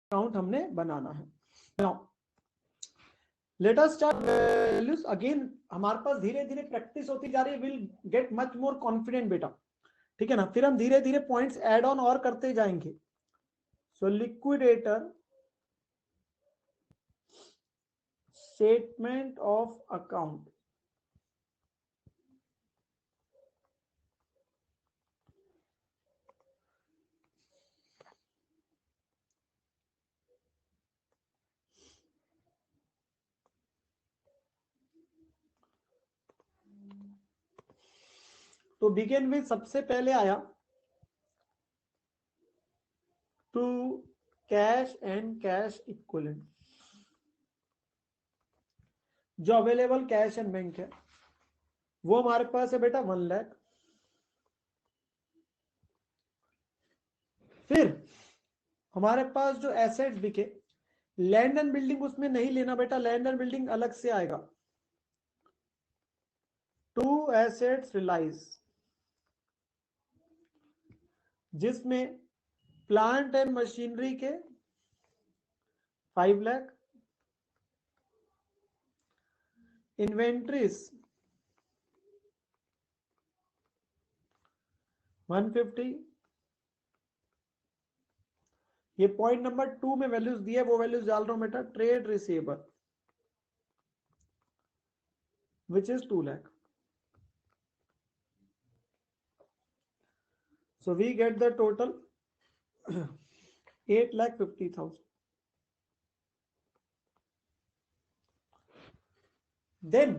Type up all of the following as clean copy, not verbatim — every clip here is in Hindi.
अकाउंट हमने बनाना है। Now let us start values again. हमारे पास धीरे धीरे प्रैक्टिस होती जा रही है, will get much more confident बेटा, ठीक है ना। फिर हम धीरे धीरे पॉइंट्स ऐड ऑन और करते जाएंगे। So liquidator statement of account, तो बिगिन विद सबसे पहले आया to cash and cash equivalent, जो अवेलेबल कैश एंड बैंक है वो हमारे पास है बेटा 1 लाख। फिर हमारे पास जो एसेट्स बिके, लैंड एंड बिल्डिंग उसमें नहीं लेना बेटा, लैंड एंड बिल्डिंग अलग से आएगा। टू एसेट्स रिलाइज, जिसमें प्लांट एंड मशीनरी के 5 लाख, इन्वेंट्रीज 150। ये पॉइंट नंबर 2 में वैल्यूज दिए, वो वैल्यूज डाल रहा हूं बेटा। Trade receivable which is 2 lakh. So we get the total 8,50,000. Then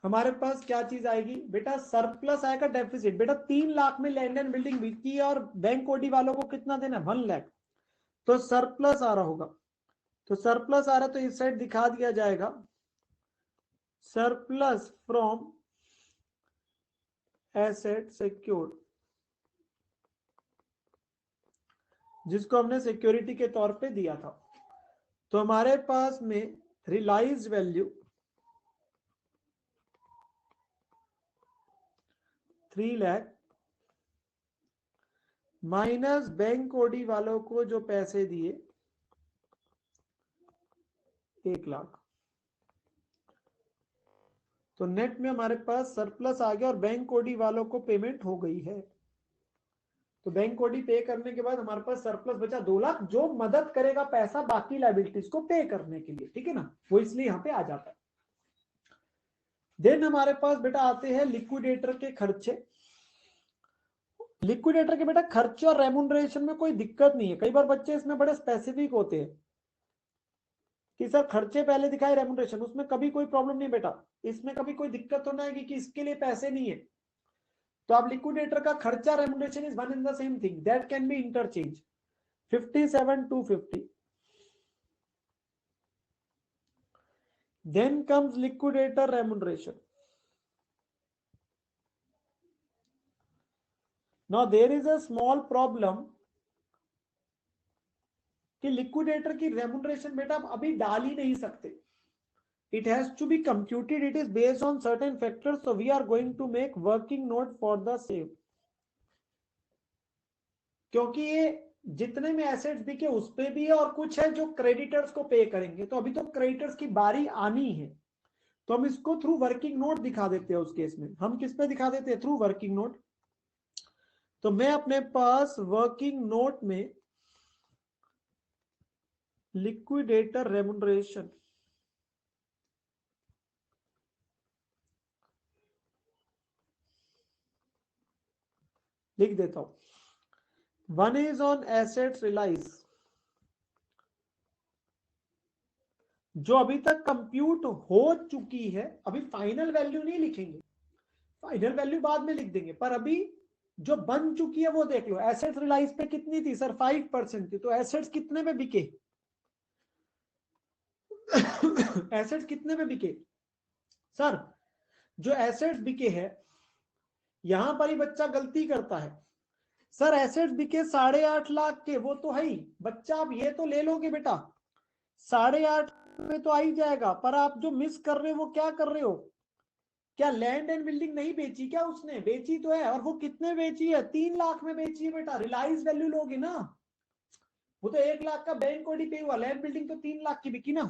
हमारे पास क्या चीज आएगी बेटा, सरप्लस आएगा, डेफिसिट। बेटा 3 लाख में लैंड एंड बिल्डिंग बिकी है और बैंक ओडी वालों को कितना देना है, 1 लाख। तो सरप्लस आ रहा होगा, तो सरप्लस आ रहा है तो इस साइड दिखा दिया जाएगा सरप्लस फ्रॉम एसेट सिक्योर्ड, जिसको हमने सिक्योरिटी के तौर पे दिया था। तो हमारे पास में realise value 3 lakh minus bank OD वालों को जो पैसे दिए 1 लाख। तो नेट में हमारे पास सरप्लस आ गया और बैंक ओडी वालों को पेमेंट हो गई है। तो बैंक ओडी पे करने के बाद हमारे पास सरप्लस बचा 2 लाख, जो मदद करेगा पैसा बाकी लायबिलिटीज को पे करने के लिए, ठीक है ना, वो इसलिए यहां पे आ जाता है। देन हमारे पास बेटा आते हैं लिक्विडेटर के खर्चे। लिक्विडेटर के बेटा खर्चे और रेमुनरेशन में कोई दिक्कत नहीं है। कई बार बच्चे इसमें बड़े स्पेसिफिक होते हैं कि सर खर्चे पहले दिखाए रेमुनरेशन, उसमें कभी कोई प्रॉब्लम नहीं बेटा, इसमें कभी कोई दिक्कत होना है कि इसके लिए पैसे नहीं है। तो आप लिक्विडेटर का खर्चा remuneration is one in the same thing, that can be interchange. 57,250। Then comes liquidator remuneration. Now there is a small problem कि लिक्विडेटर की रेमुनरेशन बेटा आप अभी डाल ही नहीं सकते। It has to be computed. It is based on certain factors. So we are going to make working note for the same. क्योंकि ये जितने में एसेट्स बिके उस पे भी है और कुछ है जो क्रेडिटर्स को पे करेंगे। तो अभी तो क्रेडिटर्स की बारी आनी है, तो हम इसको थ्रू वर्किंग नोट दिखा देते हैं। उस केस में हम किस पे दिखा देते हैं, थ्रू वर्किंग नोट। तो मैं अपने पास वर्किंग नोट में लिक्विडेटर रेमुनरेशन लिख देता हूं। 1 is on assets रिलाइज, जो अभी तक कंप्यूट हो चुकी है। अभी फाइनल वैल्यू नहीं लिखेंगे, फाइनल वैल्यू बाद में लिख देंगे, पर अभी जो बन चुकी है वो देख लो। एसेट्स रिलाइज पे कितनी थी सर, 5% थी। तो एसेट्स कितने में बिके एसेट्स कितने में बिके सर, जो एसेट्स बिके है, यहां पर ही बच्चा गलती करता है। सर एसेट्स बिके 8.5 लाख के, वो तो है ही बच्चा, आप ये तो ले लोगे बेटा 8.5 में तो आ ही जाएगा। पर आप जो मिस कर रहे हो वो क्या कर रहे हो, क्या लैंड एंड बिल्डिंग नहीं बेची क्या उसने, बेची तो है। और वो कितने बेची है, 3 लाख में बेची है बेटा। रिलाइज वैल्यू लोगे ना, वो तो 1 लाख का बैंक कोडी पे हुआ, लैंड बिल्डिंग तो 3 लाख की बिकी ना।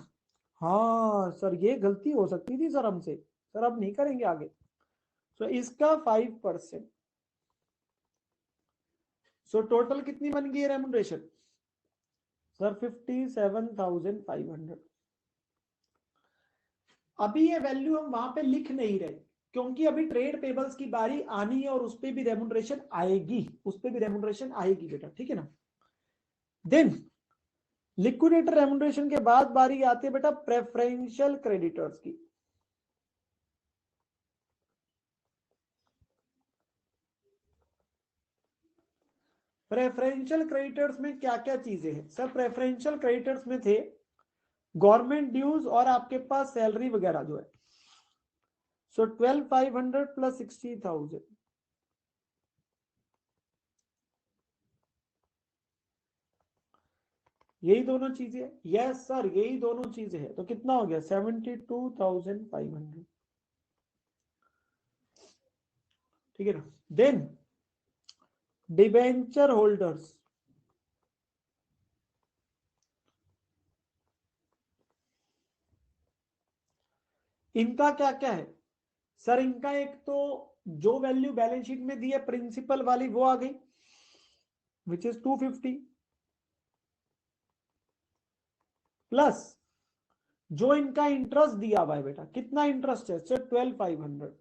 हाँ सर ये गलती हो सकती थी सर हमसे, सर अब नहीं करेंगे आगे। सो इसका 5%। सो टोटल कितनी बन गई है रेम्युनरेशन सर? 57,500। अभी ये वैल्यू हम वहां पे लिख नहीं रहे क्योंकि अभी ट्रेड पेबल्स की बारी आनी है और उस पर भी रेम्युनरेशन आएगी, उस पर भी रेम्युनरेशन आएगी बेटा, ठीक है ना। देन लिक्विडेटर रेम्युनरेशन के बाद बारी आती है बेटा प्रेफरेंशियल क्रेडिटर्स की। प्रेफरेंशियल क्रेडिटर्स में क्या क्या चीजें हैं सर? प्रेफरेंशियल क्रेडिटर्स में थे गवर्नमेंट ड्यूज और आपके पास सैलरी वगैरह जो है। सो 12,500 प्लस 60,000, यही दोनों चीजें। यस सर यही दोनों चीजें हैं। तो कितना हो गया? 72,500, ठीक है ना। देन डिबेंचर होल्डर्स, इनका क्या क्या है सर? इनका एक तो जो वैल्यू बैलेंस शीट में दी है प्रिंसिपल वाली वो आ गई विच इज 250, प्लस जो इनका इंटरेस्ट दिया हुआ है बेटा, कितना इंटरेस्ट है सर? 12,500।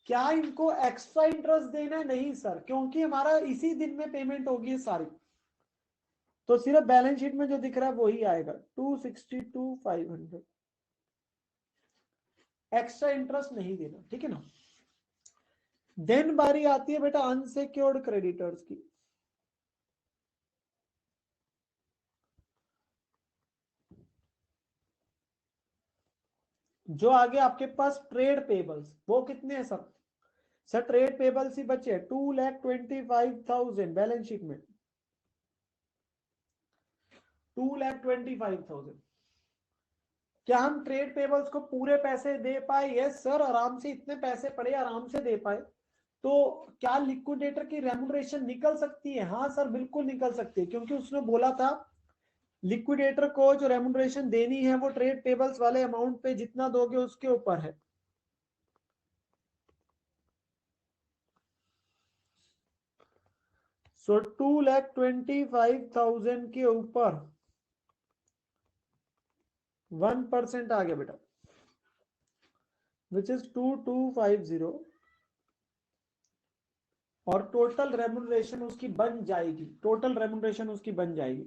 क्या इनको एक्स्ट्रा इंटरेस्ट देना है? नहीं सर, क्योंकि हमारा इसी दिन में पेमेंट होगी सारी, तो सिर्फ बैलेंस शीट में जो दिख रहा है वही आएगा 262,500। एक्स्ट्रा इंटरेस्ट नहीं देना, ठीक है ना। देन बारी आती है बेटा अनसिक्योर्ड क्रेडिटर्स की। जो आगे आपके पास ट्रेड पेबल्स, वो कितने हैं सर? सर ट्रेड पेबल्स ही बचे 2,25,000 बैलेंस शीट में, 2,25,000। क्या हम ट्रेड पेबल्स को पूरे पैसे दे पाए? यस सर, आराम से इतने पैसे पड़े आराम से दे पाए। तो क्या लिक्विडेटर की रेम्युनरेशन निकल सकती है? हाँ सर बिल्कुल निकल सकती है, क्योंकि उसने बोला था लिक्विडेटर को जो रेम्युनरेशन देनी है वो ट्रेड पेबल्स वाले अमाउंट पे जितना दोगे उसके ऊपर है। सो 2,25,000 के ऊपर 1% आ गया बेटा विच इज 2,250, और टोटल रेम्युनरेशन उसकी बन जाएगी, टोटल रेम्युनरेशन उसकी बन जाएगी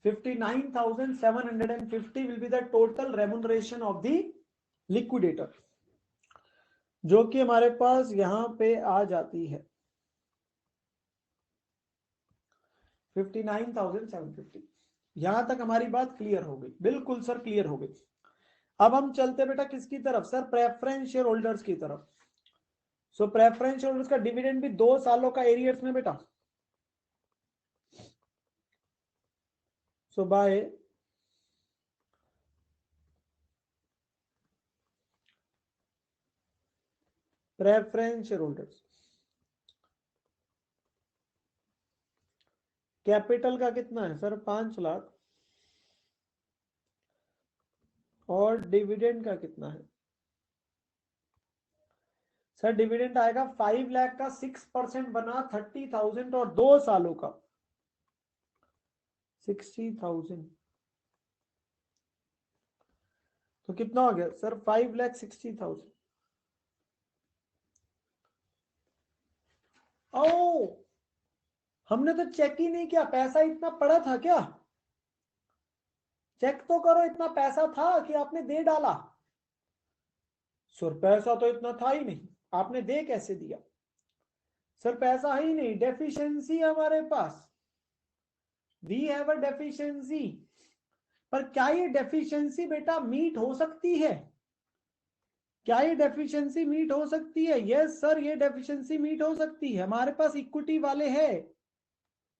59,750 will be the total remuneration of the liquidator, जो कि हमारे पास यहां पे आ जाती है 59,750। यहां तक हमारी बात क्लियर हो गई? बिल्कुल सर क्लियर हो गई। अब हम चलते बेटा किसकी तरफ सर? प्रेफरेंस शेयर होल्डर्स की तरफ। सो प्रेफरेंस शेयर होल्डर्स का डिविडेंड भी 2 सालों का एरियर्स में बेटा। So by preference share holders, capital का कितना है सर? 5 लाख, और डिविडेंड का कितना है सर? डिविडेंड आएगा 5 लाख का, 6% बना 30,000, और 2 सालों का 60,000। तो कितना हो गया सर? 5,60,000। ओ हमने तो चेक ही नहीं किया, पैसा इतना पड़ा था क्या? चेक तो करो, इतना पैसा था कि आपने दे डाला? सर पैसा तो इतना था ही नहीं, आपने दे कैसे दिया? सर पैसा ही नहीं, डेफिशिएंसी हमारे पास, वी हैव अ डेफिशिएंसी। पर क्या ये डेफिशिएंसी बेटा मीट हो सकती है? क्या ये डेफिशिएंसी मीट हो सकती है? यस सर ये डेफिशिएंसी मीट हो सकती है, हमारे पास इक्विटी वाले हैं।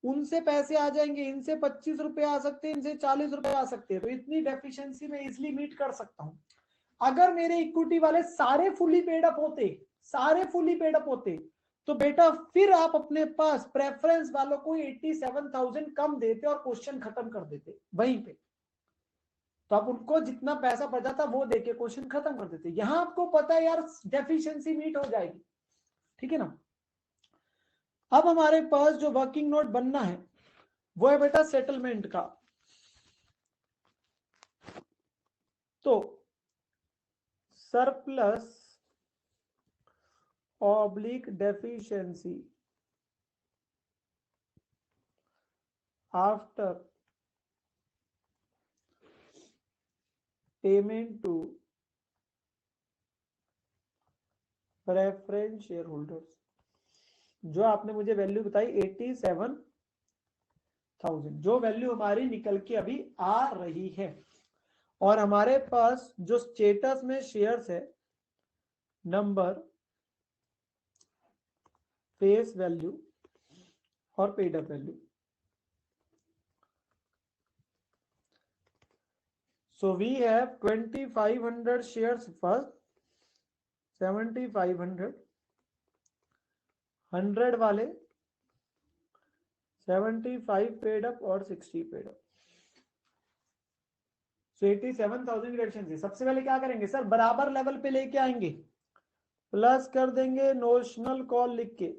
उनसे पैसे आ जाएंगे, इनसे 25 रुपए आ सकते हैं, इनसे 40 रुपए आ सकते हैं, तो इतनी डेफिशिएंसी में इजिली मीट कर सकता हूं। अगर मेरे इक्विटी वाले सारे फुली पेड अप होते, सारे फुली पेड अप होते, तो बेटा फिर आप अपने पास प्रेफरेंस वालों को 87,000 कम देते और क्वेश्चन खत्म कर देते वहीं पे। तो आप उनको जितना पैसा बचा था वो देके क्वेश्चन खत्म कर देते। यहां आपको पता है यार डेफिशिएंसी मीट हो जाएगी, ठीक है ना। अब हमारे पास जो वर्किंग नोट बनना है वो है बेटा सेटलमेंट का। तो surplus oblique deficiency after payment to preference share holders, जो आपने मुझे वैल्यू बताई 87,000, जो वैल्यू हमारी निकल के अभी आ रही है। और हमारे पास जो स्टेटस में शेयर्स है, नंबर, फेस वैल्यू और paid up value. So we have 2,500 shares first, 7,500, 100 वाले, 75 पेड अप और 60 पेड अप। So 87,000 reduction. सबसे पहले क्या करेंगे सर, बराबर लेवल पे लेके आएंगे, प्लस कर देंगे नोशनल कॉल लिख के,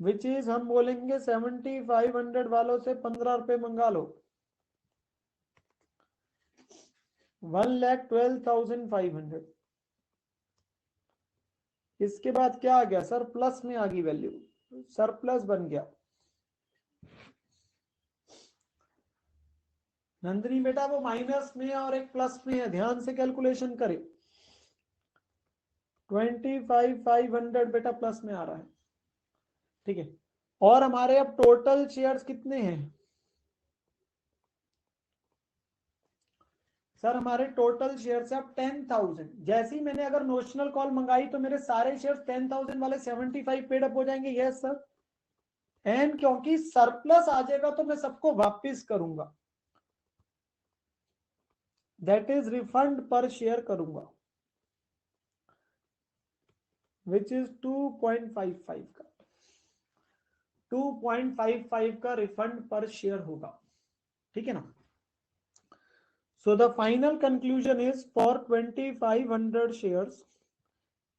विच इज हम बोलेंगे 7,500 वालों से 15 रुपए मंगा लो, 1,12,500। इसके बाद क्या आ गया सर, प्लस में आ गई वैल्यू, सरप्लस बन गया। नंदनी बेटा वो माइनस में और एक प्लस में है, ध्यान से कैलकुलेशन करें। 25,500 बेटा प्लस में आ रहा है, ठीक है। और हमारे अब टोटल शेयर्स कितने हैं सर, हमारे टोटल शेयर्स है अब 10,000। जैसे ही मैंने अगर नोशनल कॉल मंगाई तो मेरे सारे शेयर्स 10,000 वाले 75 पेड अप हो जाएंगे। Yes sir. एंड क्योंकि सरप्लस आ जाएगा तो मैं सबको वापस करूंगा, that is refund per share करूंगा, विच इज 2.55 का, 2.55 का रिफंड पर शेयर होगा, ठीक है ना। So the final conclusion is for 2,500 shares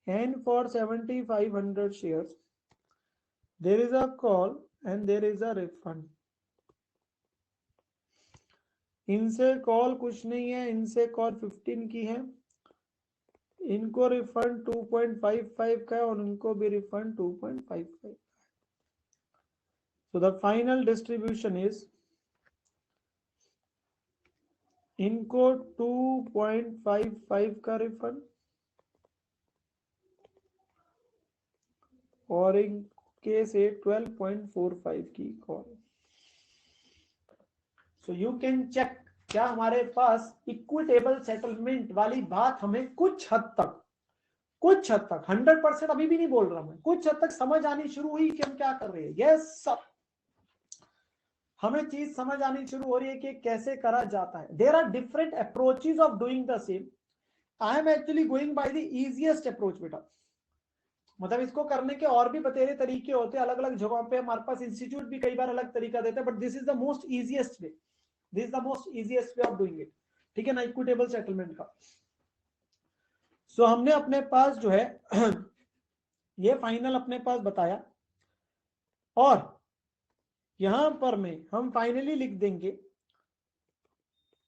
and for 7,500 shares, there is a call and there is a refund. इनसे कॉल कुछ नहीं है, इनसे कॉल 15 की है, इनको रिफंड 2.55 का है और इनको भी refund 2.55। So the final distribution is, इनको 2.55 का रिफंड और इनके से 12.45 की call. So you can check, क्या हमारे पास इक्विटेबल सेटलमेंट वाली बात हमें कुछ हद तक 100% अभी भी नहीं बोल रहा मैं, कुछ हद तक समझ आनी शुरू हुई कि हम क्या कर रहे हैं। यस सर, हमें चीज समझ आनी शुरू हो रही है कि कैसे करा जाता है। There are different approaches of doing the same, I am actually going by the easiest approach बेटा। मतलब इसको करने के और भी बतेरे तरीके होते हैं, अलग अलग जगहों पे हमारे पास इंस्टीट्यूट भी कई बार अलग तरीका देते हैं, but this is the most easiest way, this is the most easiest way of doing it, ठीक है ना, इक्विटेबल सेटलमेंट का। सो हमने अपने पास जो है ये फाइनल अपने पास बताया, और यहां पर में हम फाइनली लिख देंगे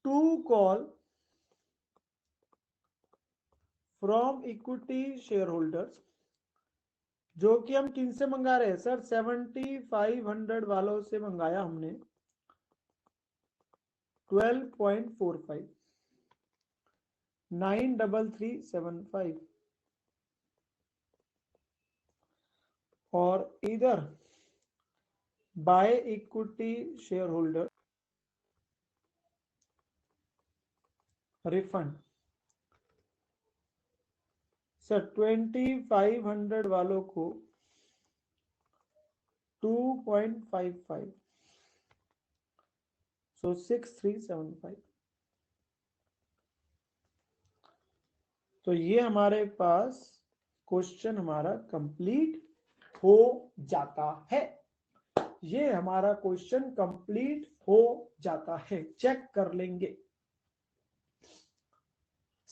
to call from equity share holders, जो कि हम किन से मंगा रहे हैं सर, 7,500 वालों से मंगाया हमने 12.45, 93375, और इधर bye equity share holder refund sir 2,500 वालों को 2.55, so 6375। तो ये हमारे पास क्वेश्चन हमारा कंप्लीट हो जाता है। ये हमारा क्वेश्चन कंप्लीट हो जाता है, चेक कर लेंगे।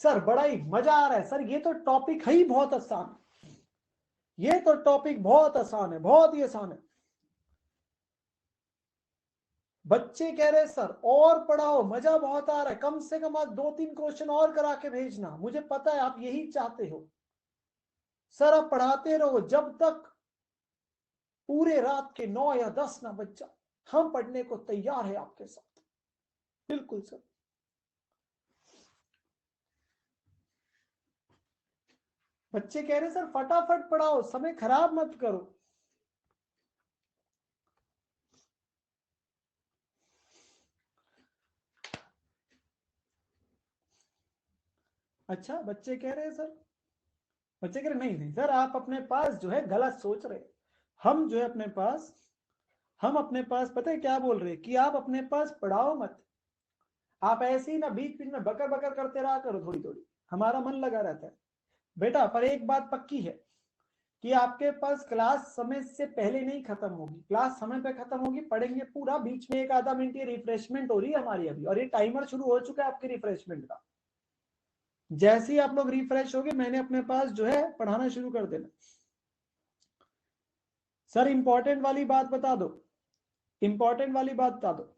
सर बड़ा ही मजा आ रहा है सर, ये तो टॉपिक है ही बहुत आसान, ये तो टॉपिक बहुत आसान है, बहुत ही आसान है। बच्चे कह रहे सर और पढ़ाओ, मजा बहुत आ रहा है, कम से कम आज 2-3 क्वेश्चन और करा के भेजना, मुझे पता है आप यही चाहते हो। सर आप पढ़ाते रहो जब तक पूरे रात के 9 या 10 ना बज जाए, हम पढ़ने को तैयार है आपके साथ। बिल्कुल सर। बच्चे कह रहे सर फटाफट पढ़ाओ, समय खराब मत करो। अच्छा बच्चे कह रहे हैं सर, बच्चे कह रहे नहीं नहीं सर आप अपने पास जो है गलत सोच रहे। हम जो है अपने पास, हम अपने पास पता है क्या बोल रहे कि आप अपने पास पढ़ाओ मत, आप ऐसे ही ना बीच बीच में बकर बकर करते रहा करो, थोड़ी थोड़ी हमारा मन लगा रहता है बेटा। पर एक बात पक्की है कि आपके पास क्लास समय से पहले नहीं खत्म होगी, क्लास समय पे खत्म होगी, पढ़ेंगे पूरा, बीच में 1-आधा मिनट ये रिफ्रेशमेंट हो रही है हमारी अभी, और ये टाइमर शुरू हो चुका है आपके रिफ्रेशमेंट का। जैसे ही आप लोग रिफ्रेश होगे मैंने अपने पास जो है पढ़ाना शुरू कर देना। सर इंपॉर्टेंट वाली बात बता दो, इंपॉर्टेंट वाली बात बता दो।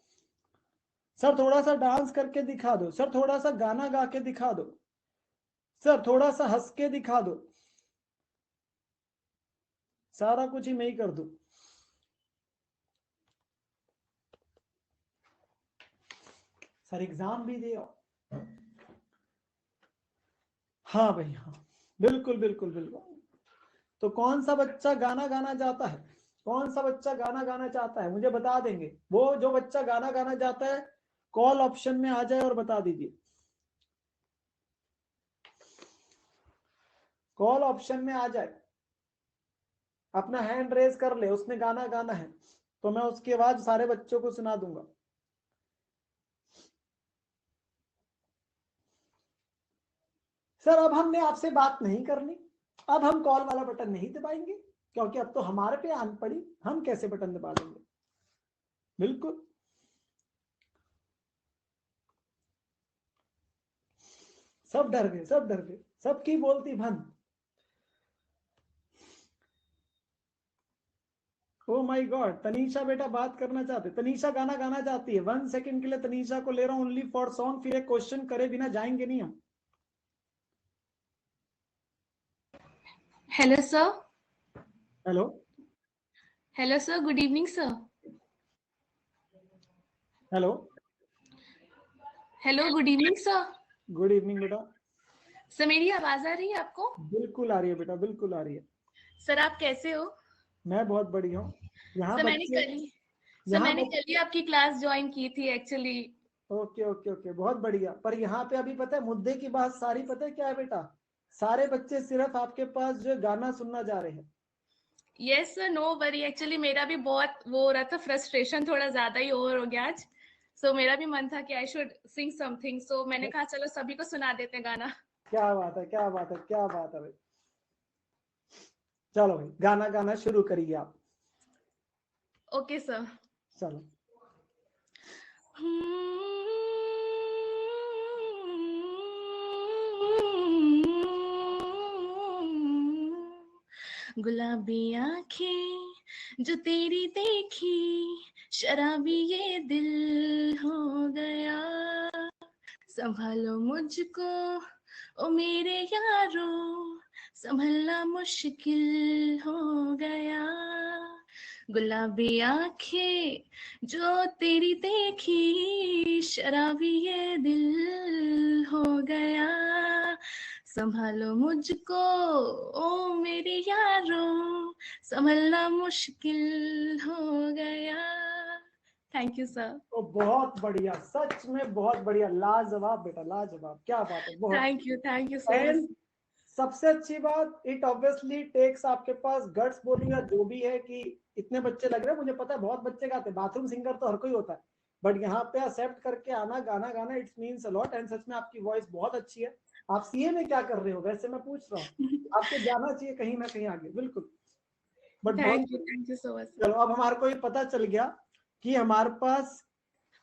सर थोड़ा सा डांस करके दिखा दो, सर थोड़ा सा गाना गा के दिखा दो, सर थोड़ा सा हंस के दिखा दो, सारा कुछ ही मैं ही कर दूं। सर एग्जाम भी दे आओ। हाँ भाई हाँ, बिल्कुल बिल्कुल बिल्कुल। तो कौन सा बच्चा गाना गाना चाहता है, कौन सा बच्चा गाना गाना चाहता है मुझे बता देंगे। वो जो बच्चा गाना गाना चाहता है कॉल ऑप्शन में आ जाए और बता दीजिए, कॉल ऑप्शन में आ जाए, अपना हैंड रेज कर ले, उसने गाना गाना है तो मैं उसकी आवाज सारे बच्चों को सुना दूंगा। सर अब हमने आपसे बात नहीं करनी, अब हम कॉल वाला बटन नहीं दबाएंगे, क्योंकि अब तो हमारे पे आन पड़ी, हम कैसे बटन दबा देंगे। बिल्कुल सब डर गए, सब डर गए, सबकी बोलती बंद। ओ माय गॉड, तनीषा बेटा बात करना चाहते, तनीषा गाना गाना चाहती है। 1 सेकंड के लिए तनीषा को ले रहा हूं ओनली फॉर सॉन्ग, फिर एक क्वेश्चन करे बिना जाएंगे नहीं हम। Hello sir. Hello hello sir, good evening sir. Hello hello, good evening sir. Good evening बेटा। सर मेरी आवाज आ रही है आपको? बिल्कुल आ रही है बेटा, बिल्कुल आ रही है। सर आप कैसे हो? मैं बहुत बढ़िया हूँ। यहाँ सर बच्चे, यहाँ मैंने कल ही आपकी क्लास ज्वाइन की थी एक्चुअली। ओके ओके ओके, बहुत बढ़िया। पर यहाँ पे अभी पता है मुद्दे की बात सारी पता है क्या है बेटा, सारे बच्चे सिर्फ आपके पास जो गाना सुनना जा रहे हैं। Yes sir, no worry, actually मेरा भी बहुत वो हो रहा था, फ्रस्ट्रेशन थोड़ा ज्यादा ही ओवर हो गया आज। सो मेरा भी मन था कि आई शुड सिंग समथिंग, सो मैंने कहा चलो सभी को सुना देते हैं गाना। क्या बात है, क्या बात है, क्या बात है भाई। चलो भाई गाना गाना शुरू करिए आप। Okay sir. चलो गुलाबी आंखें जो तेरी देखी, शराबी ये दिल हो गया। संभालो मुझको ओ मेरे यारो, संभलना मुश्किल हो गया। गुलाबी आंखें जो तेरी देखी, शराबी ये दिल हो गया। संभालो मुझको ओ मेरे यारो, संभलना मुश्किल हो गया। Thank you sir. तो बहुत बढ़िया, सच में बहुत बढ़िया, लाजवाब बेटा लाजवाब, क्या बात है, बहुत। Thank you so and much. सबसे अच्छी बात, इट ऑब्वियसली टेक्स आपके पास गट्स बोलिंग या जो भी है कि इतने बच्चे लग रहे हैं, मुझे पता है बहुत बच्चे गाते हैं, बाथरूम सिंगर तो हर कोई होता है, बट यहाँ पे एक्सेप्ट करके आना, गाना गाना, it's means a lot. And such में आपकी वॉइस बहुत अच्छी है। आप सीए में क्या कर रहे हो वैसे, मैं पूछ रहा हूँ, आपको जाना चाहिए कहीं ना कहीं आगे, बिल्कुल। But thank you so much. चलो, अब हमारे को ये पता चल गया कि हमारे पास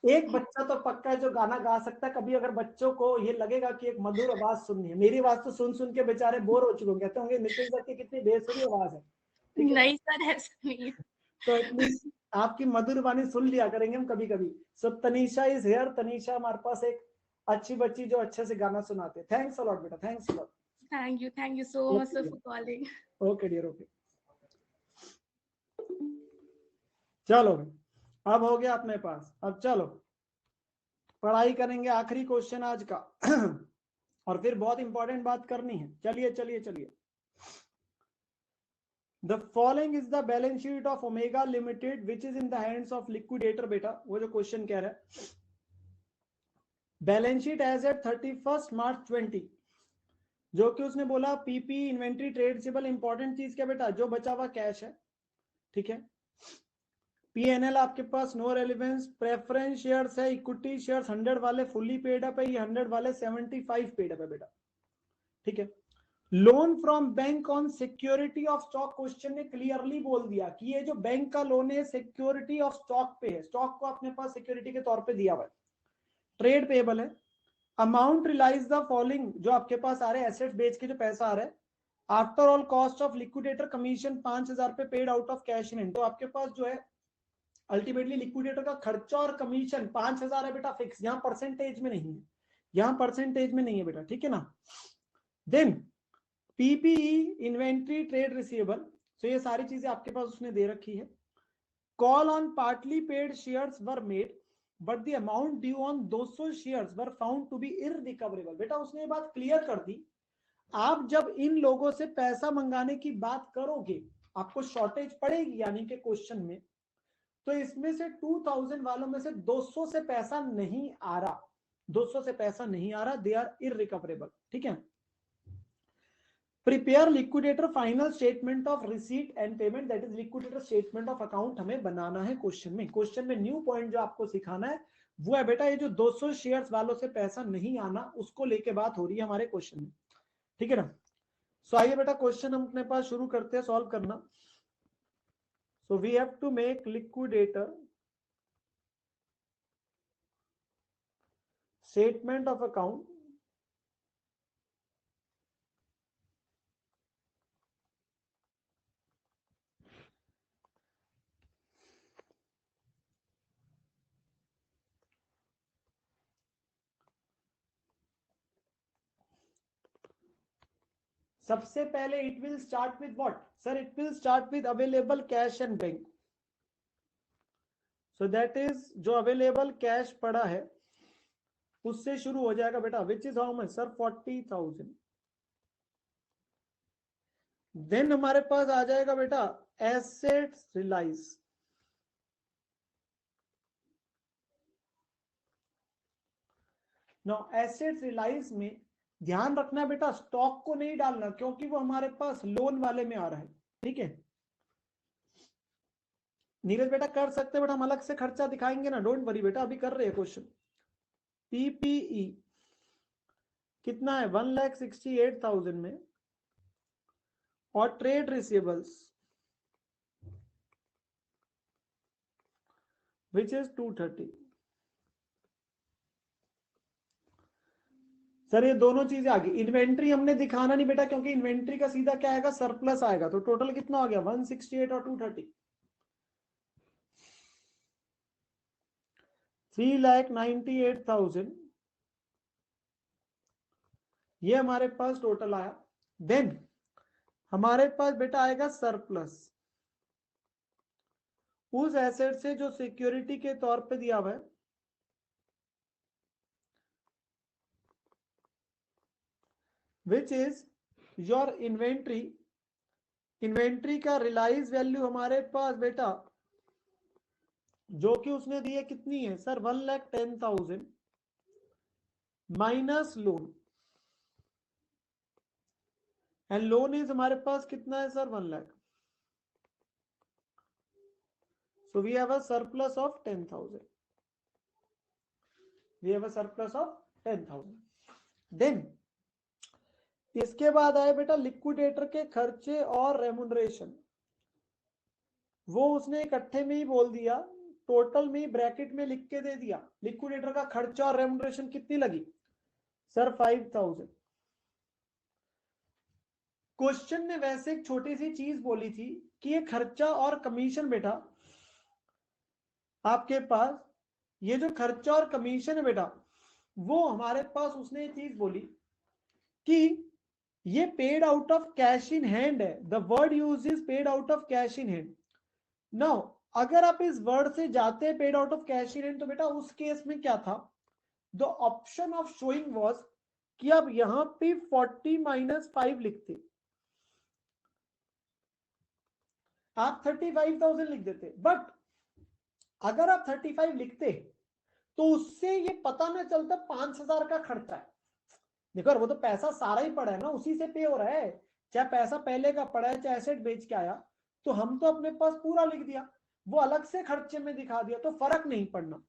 एक बच्चा तो पक्का है जो गाना गा सकता है। कभी अगर बच्चों को ये लगेगा कि एक मधुर आवाज सुननी है, मेरी आवाज तो सुन सुन के बेचारे बोर हो चुके होंगे, कहते होंगे नितिन सर की कितनी बेसुरी आवाज है, ठीक है। नहीं सर, ऐसा नहीं है। तो एटलीस्ट आपकी मधुर वाणी सुन लिया करेंगे हम कभी कभी। सो तनीषा इज हियर। तनीषा हमारे पास एक अच्छी बच्ची जो अच्छे से गाना सुनाते हैं। थैंक्स अ लॉट बेटा, thanks a lot. Thank you so much sir for calling. Okay dear, okay. चलो अब हो गया अपने पास। अब चलो पढ़ाई करेंगे, आखिरी क्वेश्चन आज का और फिर बहुत इंपॉर्टेंट बात करनी है। चलिए चलिए चलिए। The following is the balance sheet of Omega Limited which is in the hands of liquidator। बेटा वो जो क्वेश्चन कह रहा है, बैलेंस शीट एज एट 31 मार्च 20, जो कि उसने बोला PP inventory trade receivable. Important चीज क्या बेटा, जो बचा हुआ कैश है, ठीक है। पीएनएल आपके पास नो रेलिवेंस। प्रेफरेंस शेयर्स है, इक्विटी शेयर्स 100 वाले फुल्ली पेड अप है, ये 100 वाले 75 पेड अप है बेटा, ठीक है। Loan from bank on security of stock, question ने क्लियरली बोल दिया कि ये जो बैंक का लोन है सिक्योरिटी ऑफ स्टॉक पे है, स्टॉक को अपने पास सिक्योरिटी के तौर पे दिया हुआ है। ट्रेड पेबल है। अमाउंट रिलाइज द फॉलोइंग, जो आपके पास आ रहे हैं एसेट्स बेच के जो पैसा आ रहा है, after all cost of liquidator commission 5000 पे पेड आउट ऑफ कैश इन। तो आपके पास जो है अल्टीमेटली लिक्विडेटर का खर्चा और कमीशन 5000 है बेटा, फिक्स, यहाँ परसेंटेज में नहीं है, यहाँ परसेंटेज में नहीं है बेटा, ठीक है ना। Then PPE inventory trade receivable, तो ये सारी चीजें आपके पास उसने दे रखी है। Call on partly paid shares were made but the amount due on 200 shares were found to be irrecoverable. बेटा उसने ये बात क्लियर कर दी, आप जब इन लोगों से पैसा मंगाने की बात करोगे आपको शॉर्टेज पड़ेगी, यानी कि क्वेश्चन में, तो इसमें से 2000 वालों में से 200 से पैसा नहीं आ रहा, 200 से पैसा नहीं आ रहा, दे आर इररिकवरेबल, ठीक है। Prepare liquidator final statement of receipt and payment, that is liquidator statement of account हमें बनाना है क्वेश्चन में। क्वेश्चन में न्यू पॉइंट जो आपको सिखाना है वो है बेटा ये जो 200 शेयर्स वालों से पैसा नहीं आना, उसको लेके बात हो रही है हमारे क्वेश्चन में, ठीक है ना। सो आइए बेटा क्वेश्चन हम अपने पास शुरू करते हैं सॉल्व करना। So we have to make liquidator statement of account सबसे पहले it will start with what sir, it will start with available cash and bank. So that is जो अवेलेबल कैश पड़ा है उससे शुरू हो जाएगा बेटा, which is how much sir 40,000। Then हमारे पास आ जाएगा बेटा assets realise, no assets realise में ध्यान रखना बेटा स्टॉक को नहीं डालना क्योंकि वो हमारे पास लोन वाले में आ रहा है, ठीक है। नीरज बेटा कर सकते हैं, बेटा हम अलग से खर्चा दिखाएंगे ना, डोंट वरी बेटा, अभी कर रहे हैं क्वेश्चन। पीपीई कितना है 1,68,000 में, और trade receivables which is 230। Sir ये दोनों चीजें आ गई। इन्वेंट्री हमने दिखाना नहीं बेटा क्योंकि इन्वेंट्री का सीधा क्या आएगा, सरप्लस आएगा। तो टोटल कितना हो गया 168 और 230, 3,98,000 ये हमारे पास टोटल आया। देन हमारे पास बेटा आएगा सरप्लस उस एसेट से जो सिक्योरिटी के तौर पे दिया हुआ है, which is your inventory. Inventory का रिलाइज वैल्यू हमारे पास बेटा जो कि उसने दी है कितनी है sir 1,10,000 minus loan, and loan is हमारे पास कितना है sir 1 lakh. So we have a surplus of 10,000. We have a surplus of 10,000. Then इसके बाद आए बेटा लिक्विडेटर के खर्चे और रेमुनरेशन. वो उसने इकट्ठे में ही बोल दिया, टोटल में ब्रैकेट में लिख के दे दिया. लिक्विडेटर का खर्चा और रेमुनरेशन कितनी लगी सर 5,000. क्वेश्चन ने वैसे एक छोटी सी चीज बोली थी कि ये खर्चा और कमीशन बेटा आपके पास, ये जो खर्चा और कमीशन है बेटा, वो हमारे पास उसने ये चीज बोली कि ये paid out of cash in hand है. The word use is paid out of cash in hand. Now अगर आप इस वर्ड से जाते हैं paid out of cash in hand, तो बेटा उस केस में क्या था, the option of showing was कि आप यहां पे 40 माइनस 5 लिखते, आप 35,000 लिख देते. बट अगर आप 35 लिखते तो उससे ये पता ना चलता 5,000 का खर्चा है. देखो वो तो पैसा सारा ही पड़ा है ना, उसी से पे हो रहा है, चाहे पैसा पहले का पड़ा है चाहे एसेट बेच के आया, तो हम तो अपने पास पूरा लिख दिया, वो अलग से खर्चे में दिखा दिया, तो फर्क नहीं पड़ना.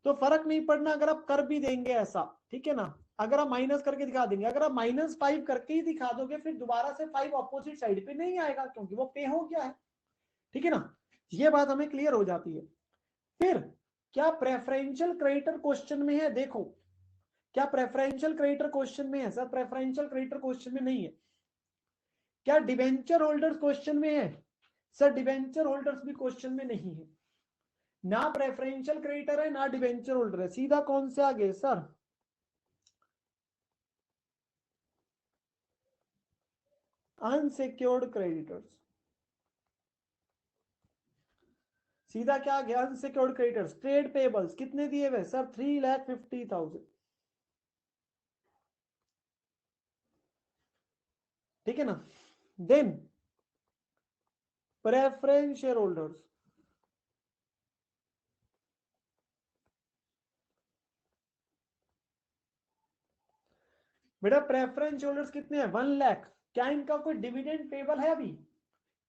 तो फर्क नहीं पड़ना अगर आप कर भी देंगे ऐसा, ठीक है ना, अगर आप माइनस करके दिखा देंगे. अगर आप -5 करके ही दिखा दोगे फिर दोबारा से 5 ऑपोजिट साइड पे नहीं आएगा क्योंकि वो पे हो गया है. ठीक है ना, ये बात हमें क्लियर हो जाती है. फिर क्या प्रेफरेंशियल क्रेडिटर क्वेश्चन में है, देखो क्या प्रेफरेंशियल क्रेडिटर क्वेश्चन में है सर, प्रेफरेंशियल क्रेडिटर क्वेश्चन में नहीं है. क्या डिवेंचर होल्डर्स क्वेश्चन में है सर, डिवेंचर होल्डर्स भी क्वेश्चन में नहीं है. ना प्रेफरेंशियल क्रेडिटर है ना डिवेंचर होल्डर है, सीधा कौन से आ गए सर, अनसिक्योर्ड क्रेडिटर्स. सीधा क्या आ गया, अनसिक्योर्ड क्रेडिटर्स. ट्रेड पेबल्स कितने दिए हुए सर 3,50,000. ठीक है ना. देन प्रेफरेंस शेयर होल्डर्स, बेटा प्रेफरेंस होल्डर्स कितने हैं 1 लाख. क्या इनका कोई डिविडेंड पेबल है अभी,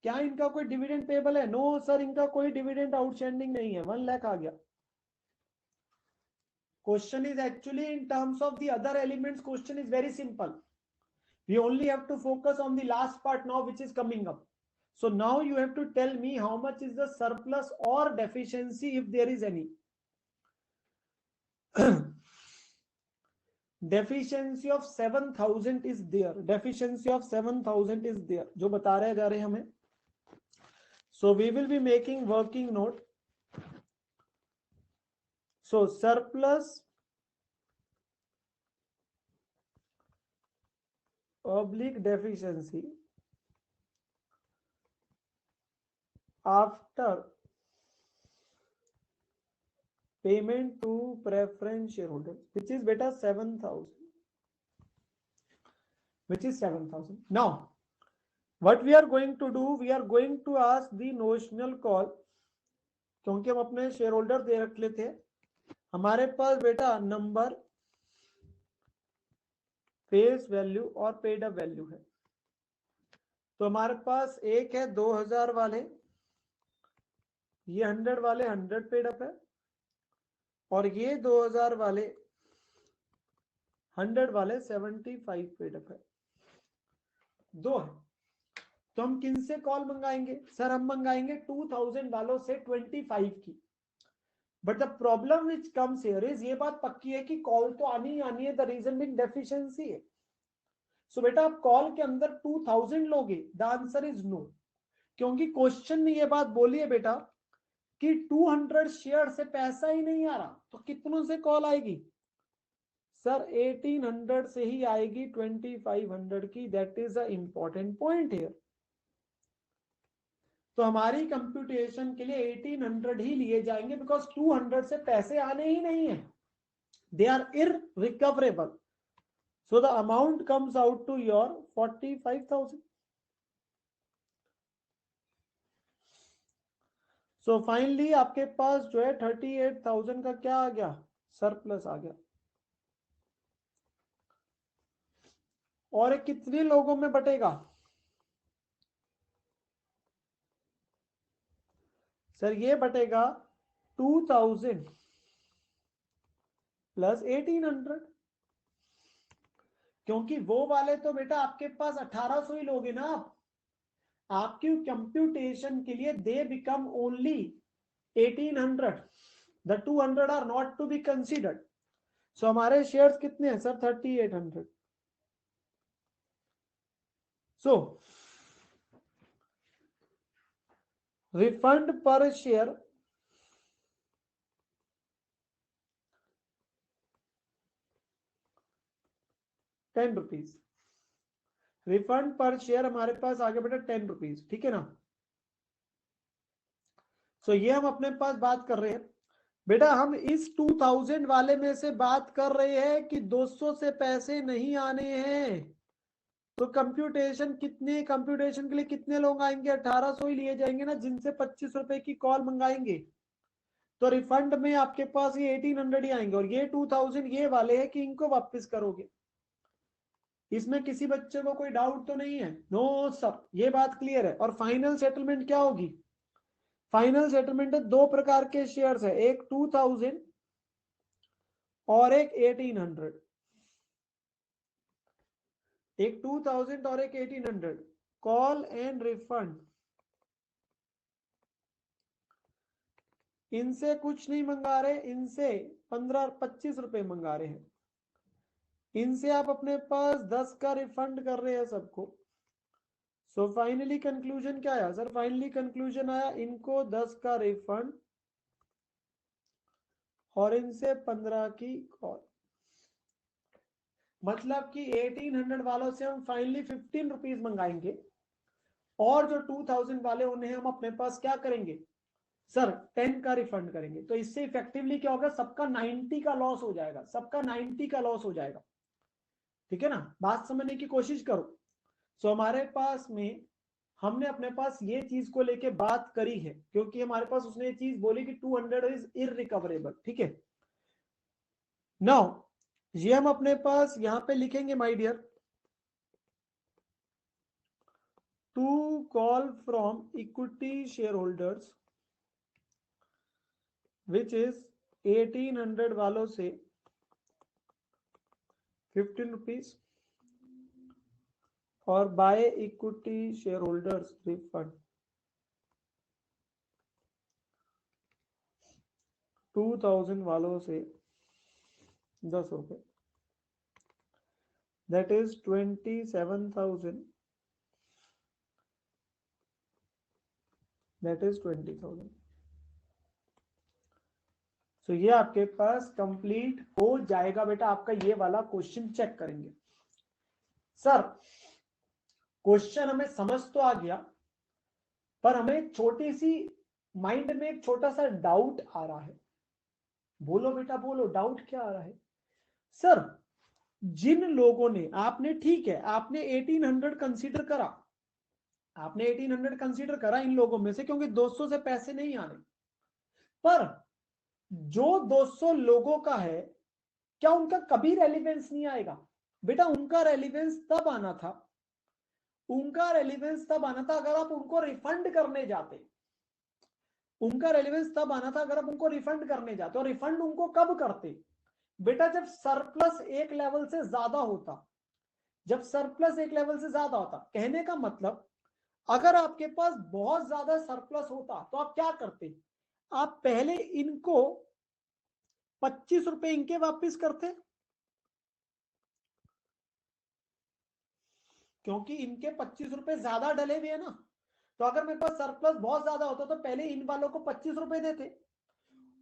क्या इनका कोई डिविडेंड पेबल है, नो सर इनका कोई डिविडेंड आउटस्टैंडिंग नहीं है, 1 लाख आ गया. Question is actually in terms of the other elements, question is very simple. We only have to focus on the last part now which is coming up. So now you have to tell me how much is the surplus or deficiency if there is any. Deficiency of 7,000 is there. Deficiency of 7,000 is there. जो बता रहे जा रहे हैं हमें. So we will be making working note. So surplus oblique deficiency after payment to preference shareholders, which is beta 7,000, which is 7,000. Now what we are going to do, we are going to ask the notional call, क्योंकि हम अपने शेयर होल्डर दे रख लेते हैं. हमारे पास बेटा नंबर, फेस वैल्यू और पेड अप वैल्यू है. तो हमारे पास एक है 2,000 वाले, ये 100 वाले 100 पेड अप है, और ये 2,000 वाले 100 वाले 75 पेड अप है. दो है. तो हम किन से कॉल मंगाएंगे सर, हम मंगाएंगे 2,000 वालों से 25 की. But the problem which comes here is, ये बात पक्की है कि कॉल तो आनी आनी है, द रीजन बिंग डेफिशिएंसी है. सो बेटा आप कॉल के अंदर 2,000 लोगे, द आंसर इज नो, क्योंकि क्वेश्चन ने ये बात बोली है बेटा कि 200 शेयर से पैसा ही नहीं आ रहा, तो कितनों से कॉल आएगी सर, 1,800 से ही आएगी 2,500 की. That is a important point here. तो हमारी कंप्यूटेशन के लिए 1,800 ही लिए जाएंगे, बिकॉज 200 से पैसे आने ही नहीं है, they are irrecoverable. So the amount comes out to your 45,000. So finally आपके पास जो है 38,000 का क्या आ गया, सरप्लस आ गया. और कितने लोगों में बटेगा सर ये बटेगा 2000 प्लस 1800, क्योंकि वो वाले तो बेटा आपके पास 1800 ही लोगे ना आप। आपकी कंप्यूटेशन के लिए they become only 1800, the 200 are not to be considered. So हमारे शेयर्स कितने हैं sir? 3800। So refund per share 10 rupees. Refund per share हमारे पास आगे बेटा 10 रुपीज, ठीक है ना। सो ये हम अपने पास बात कर रहे हैं बेटा, हम इस 2000 वाले में से बात कर रहे हैं कि 200 से पैसे नहीं आने हैं। तो कंप्यूटेशन के लिए कितने लोग आएंगे? 1800 ही लिए जाएंगे ना, जिनसे 25 रुपए की कॉल मंगाएंगे। तो रिफंड में आपके पास ये 1800 ही आएंगे, और ये 2000 ये वाले हैं कि इनको वापस करोगे। इसमें किसी बच्चे को कोई डाउट तो नहीं है? नो सर, ये बात क्लियर है। और फाइनल सेटलमेंट क्या होगी? फाइनल सेटलमेंट है, दो प्रकार के शेयर्स है, एक 2000 और एक 1800। एक 2000 और एक 1800। कॉल एंड रिफंड, इनसे कुछ नहीं मंगा रहे, इनसे 15-25 रुपए मंगा रहे हैं। इनसे आप अपने पास 10 का रिफंड कर रहे हैं सबको। सो फाइनली कंक्लूजन क्या आया सर? फाइनली कंक्लूजन आया इनको 10 का रिफंड और इनसे 15 की कॉल। मतलब कि 1800 वालों से हम फाइनली 15 रुपीज मंगाएंगे, और जो 2000 वाले उन्हें हम अपने पास क्या करेंगे सर? 10 का रिफंड करेंगे। तो इससे इफेक्टिवली क्या होगा? सबका 90 का लॉस हो जाएगा, सबका 90 का लॉस हो जाएगा, ठीक है ना। बात समझने की कोशिश करो। सो हमारे पास में हमने अपने पास ये चीज को लेके बात करी है, क्योंकि हमारे पास उसने ये चीज बोली कि 200 इज इररिकवरेबल, ठीक है। नाउ ये हम अपने पास यहां पे लिखेंगे my dear, to call from equity share holders which is 1800 वालों से 15 रुपीज, और by equity share holders refund 2000 वालों से 10 रुपए, दैट इज 27,000, दैट इज 20,000। तो ये आपके पास कंप्लीट हो जाएगा बेटा। आपका ये वाला क्वेश्चन चेक करेंगे सर। क्वेश्चन हमें समझ तो आ गया, पर हमें छोटी सी माइंड में एक छोटा सा डाउट आ रहा है। बोलो बेटा बोलो, डाउट क्या आ रहा है सर? जिन लोगों ने, आपने ठीक है आपने 1800 कंसीडर करा, आपने 1800 कंसीडर करा इन लोगों में से, क्योंकि 200 से पैसे नहीं आने। पर जो 200 लोगों का है, क्या उनका कभी रेलिवेंस नहीं आएगा? बेटा उनका रेलिवेंस तब आना था, उनका रेलिवेंस तब आना था अगर आप उनको रिफंड करने जाते। उनका रेलिवेंस तब आना था अगर आप उनको रिफंड करने जाते। और रिफंड उनको कब करते बेटा? जब सरप्लस एक लेवल से ज्यादा होता। जब सरप्लस एक लेवल से ज्यादा होता, कहने का मतलब अगर आपके पास बहुत ज्यादा सरप्लस होता तो आप क्या करते? आप पहले इनको 25 रुपए इनके वापस करते, क्योंकि इनके 25 रुपए ज्यादा डले हुए है ना। तो अगर मेरे पास सरप्लस बहुत ज्यादा होता तो पहले इन वालों को 25 रुपए देते,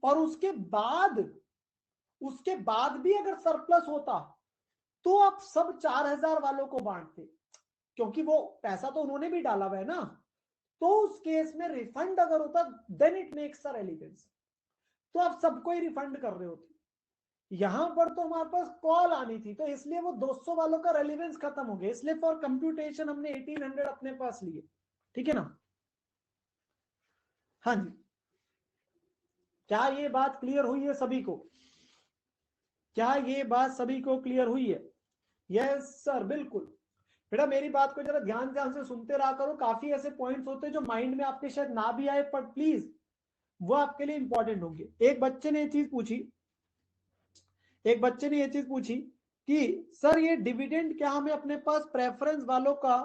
और उसके बाद भी अगर सरप्लस होता तो आप सब 4000 वालों को बांटते, क्योंकि वो पैसा तो उन्होंने भी डाला हुआ है ना। तो उस केस में रिफंड अगर होता then it makes a relevance, तो आप सबको ही रिफंड कर रहे होते। यहां पर तो हमारे पास कॉल आनी थी, तो इसलिए वो 200 वालों का रेलिवेंस खत्म हो गया, इसलिए फॉर कंप्यूटेशन हमने 1800 अपने पास लिए, ठीक है ना। हाँ जी, क्या ये बात क्लियर हुई है सभी को? क्या ये बात सभी को क्लियर हुई है? यस सर, बिल्कुल। बेटा मेरी बात को जरा ध्यान से सुनते रहा करो। काफी ऐसे पॉइंट्स होते हैं जो माइंड में आपके शायद ना भी आए, पर प्लीज वो आपके लिए इंपॉर्टेंट होंगे। एक बच्चे ने ये चीज पूछी कि सर ये डिविडेंड क्या हमें अपने पास प्रेफरेंस वालों का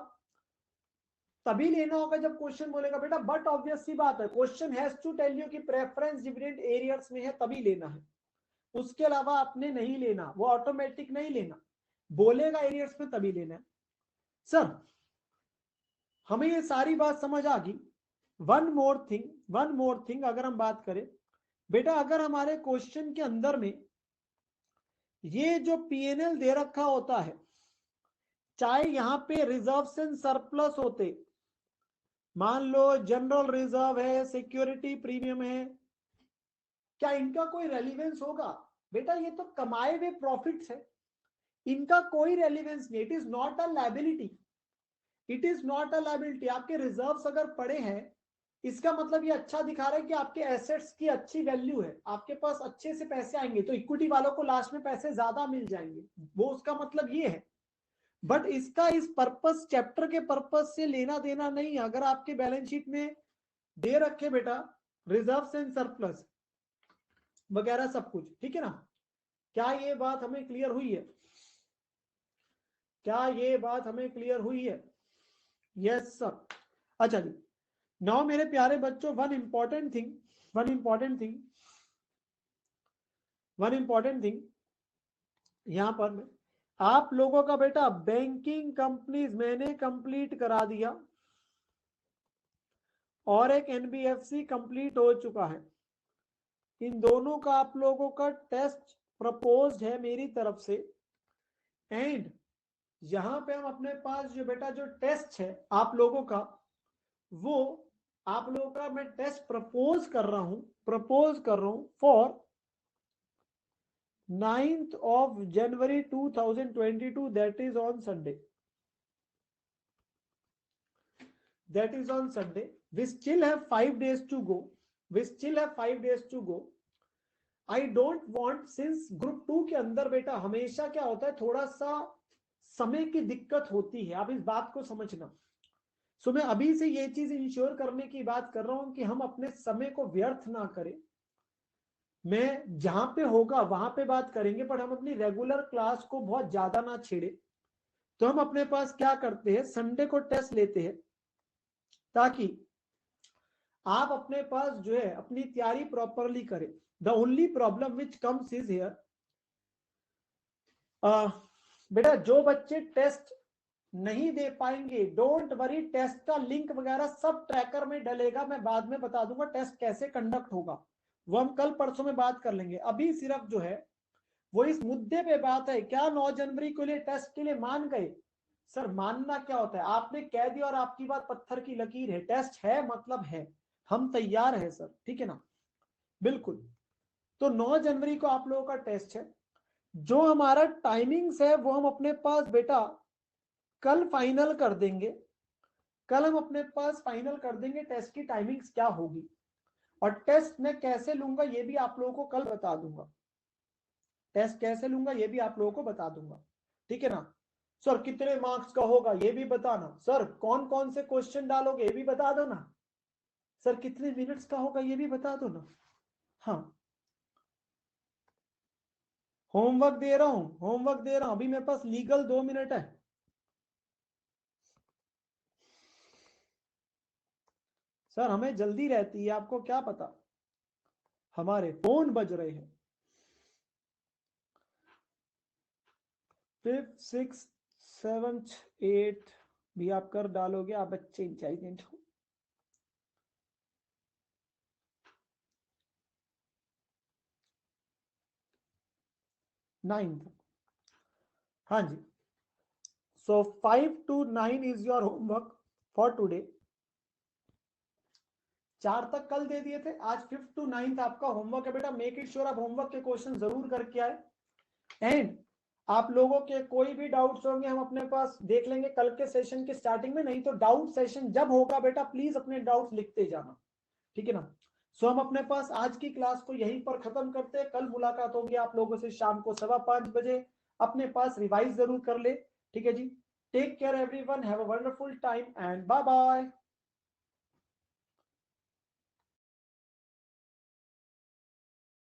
तभी लेना होगा जब क्वेश्चन बोलेगा बेटा, बट ऑब्वियस सी बात है, question has to tell you कि प्रेफरेंस डिविडेंड एरियर्स में है तभी लेना है, उसके अलावा आपने नहीं लेना, वो ऑटोमेटिक नहीं लेना, बोलेगा एरियर्स में तभी लेना है। सर हमें ये सारी बात समझ आ गई। वन मोर थिंग अगर हम बात करें बेटा, अगर हमारे क्वेश्चन के अंदर में ये जो पीएनएल दे रखा होता है, चाहे यहां पे रिजर्व एंड सरप्लस होते, मान लो जनरल रिजर्व है, सिक्योरिटी प्रीमियम है, क्या इनका कोई रेलिवेंस होगा? बेटा ये तो कमाए हुए प्रॉफिट्स है, इनका कोई रेलिवेंस नहीं। It is not a liability, it is not a liability. आपके रिजर्व्स अगर पड़े हैं, इसका मतलब ये अच्छा दिखा रहा है कि आपके एसेट्स की अच्छी वैल्यू है, आपके पास अच्छे से पैसे आएंगे, तो इक्विटी वालों को लास्ट में पैसे ज्यादा मिल जाएंगे, वो उसका मतलब ये है। बट इसका इस पर्पस, चैप्टर के पर्पस से लेना देना नहीं। अगर आपके बैलेंस शीट में दे रखे बेटा रिजर्व्स एंड सरप्लस वगैरह सब कुछ, ठीक है ना? क्या ये बात हमें क्लियर हुई है? क्या ये बात हमें क्लियर हुई है? Yes sir. अच्छा जी, नाउ मेरे प्यारे बच्चों, वन इंपॉर्टेंट थिंग यहां पर मैं आप लोगों का बेटा बैंकिंग कंपनीज मैंने कंप्लीट करा दिया और एक एनबीएफसी कंप्लीट हो चुका है। इन दोनों का आप लोगों का टेस्ट प्रपोज्ड है मेरी तरफ से, एंड यहां पे हम अपने पास जो बेटा जो टेस्ट है आप लोगों का, वो आप लोगों का मैं टेस्ट प्रपोज कर रहा हूं for 9th of January 2022, that is on Sunday. We still have 5 days to go. I don't want, since group 2 के अंदर बेटा हमेशा क्या होता है, थोड़ा सा समय की दिक्कत होती है, आप इस बात को समझना। सो मैं अभी से ये चीज इंश्योर करने की बात कर रहा हूं कि हम अपने समय को व्यर्थ ना करें। मैं जहां पे होगा वहां पे बात करेंगे, पर हम अपनी रेगुलर क्लास को बहुत ज्यादा ना छेड़े। तो हम अपने पास क्या करते हैं, संडे को टेस्ट लेते हैं, ताकि आप अपने पास जो है अपनी तैयारी प्रॉपरली करें। The only problem which comes is here, बेटा जो बच्चे टेस्ट नहीं दे पाएंगे, डोंट वरी, टेस्ट का लिंक वगैरह सब ट्रैकर में डलेगा, मैं बाद में बता दूंगा टेस्ट कैसे कंडक्ट होगा, वो हम कल परसों में बात कर लेंगे। अभी सिर्फ जो है वो इस मुद्दे पे बात है, क्या 9 जनवरी के लिए टेस्ट के लिए मान गए? सर मानना क्या होता है, आपने कह दिया और आपकी बात पत्थर की लकीर है, टेस्ट है मतलब है, हम तैयार है सर, ठीक है ना? बिल्कुल। तो 9 जनवरी को आप लोगों का टेस्ट है। जो हमारा टाइमिंग्स है वो हम अपने पास बेटा कल फाइनल कर देंगे, कल हम अपने पास फाइनल कर देंगे टेस्ट की टाइमिंग्स क्या होगी, और टेस्ट मैं कैसे लूंगा ये भी आप लोगों को कल बता दूंगा, टेस्ट कैसे लूंगा ये भी आप लोगों को बता दूंगा, ठीक है ना? सर कितने मार्क्स का होगा ये भी बताना, सर कौन कौन से क्वेश्चन डालोगे ये भी बता दो ना, सर कितने मिनट्स का होगा ये भी बता दो ना। हाँ होमवर्क दे रहा हूं, अभी मेरे पास लीगल 2 मिनट है। सर हमें जल्दी रहती है, आपको क्या पता, हमारे फोन बज रहे हैं। 5th 6th 7th 8th भी आप कर डालोगे, आप बच्चे इंटेलिजेंट हो। 9th, हाँ जी। सो 5 to 9 is your homework for today. 4 तक कल दे दिए थे, आज 5th to 9th आपका होमवर्क है बेटा। मेक इट श्योर आप होमवर्क के क्वेश्चन जरूर करके आए, एंड आप लोगों के कोई भी डाउट्स होंगे हम अपने पास देख लेंगे कल के सेशन के स्टार्टिंग में, नहीं तो डाउट सेशन जब होगा बेटा प्लीज अपने डाउट्स लिखते जाना, ठीक है ना? सो हम अपने पास आज की क्लास को यहीं पर खत्म करते हैं, कल मुलाकात होगी आप लोगों से शाम को 5:15 बजे। अपने पास रिवाइज जरूर कर ले, ठीक है जी। Take care everyone, have a wonderful time and bye bye.